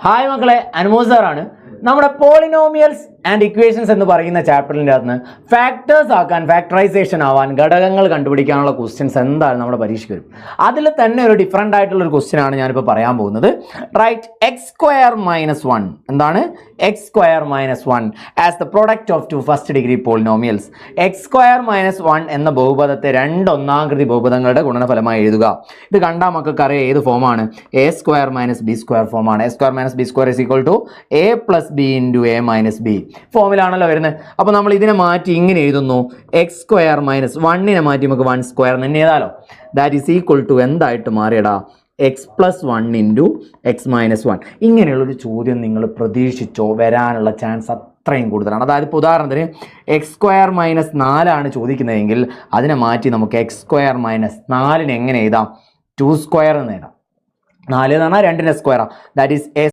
Hi മക്കളെ, അനുമോദ് സാറാണ്. നമ്മുടെ പോളിനോമിയൽസ് ആൻഡ് ഇക്വേഷൻസ് എന്ന് പറയുന്ന ചാപ്റ്ററിൻ്റെ അകത്ത് ഫാക്ടേഴ്സ് ആക്കാൻ, ഫാക്ടറൈസേഷൻ ആവാൻ, ഘടകങ്ങൾ കണ്ടുപിടിക്കാനുള്ള ക്വസ്റ്റ്യൻസ് എന്തായാലും നമ്മുടെ പരീക്ഷയ്ക്ക് വരും. അതിൽ തന്നെ ഒരു ഡിഫറെൻ്റ് ആയിട്ടുള്ള ഒരു ക്വസ്റ്റ്യൻ ആണ് ഞാനിപ്പോൾ പറയാൻ പോകുന്നത്. റൈറ്റ് എക്സ് സ്ക്വയർ മൈനസ് 1 എന്താണ്? X square minus 1 as the product of 2 first degree polynomials. X square minus 1 എന്ന ബഹുപദത്തെ രണ്ട് ഒന്നാകൃതി ബഹുപദങ്ങളുടെ ഗുണനഫലമായി എഴുതുക. ഇത് കണ്ടാൽ മക്കൾക്ക് അറിയാം ഏത് ഫോമാണ്? A square minus B square ഫോമാണ്. A square minus B square is equal to A plus B into A minus B ഫോമിലാണല്ലോ വരുന്നത്. അപ്പോൾ നമ്മൾ ഇതിനെ മാറ്റി ഇങ്ങനെ എഴുതുന്നു, എക്സ് സ്ക്വയർ മൈനസ് 1നെ മാറ്റി നമുക്ക് 1 സ്ക്വയർ തന്നെ എഴുതാലോ. ദാറ്റ് ഈസ് ഈക്വൽ ടു എന്തായിട്ട് മാറിയടാ? X plus 1 into X minus 1. ഇങ്ങനെയുള്ളൊരു ചോദ്യം നിങ്ങൾ പ്രതീക്ഷിച്ചോ? വരാനുള്ള ചാൻസ് അത്രയും കൂടുതലാണ്. അതായത് ഇപ്പോൾ ഉദാഹരണത്തിന് എക്സ് സ്ക്വയർ മൈനസ് 4 ചോദിക്കുന്നതെങ്കിൽ അതിനെ മാറ്റി നമുക്ക് എക്സ് സ്ക്വയർ മൈനസ് 4 എങ്ങനെ എഴുതാം? 2 സ്ക്വയർ എന്ന് എഴുതാം. 4 എന്ന് പറഞ്ഞാൽ 2ന്റെ സ്ക്വയറാണ്. That is A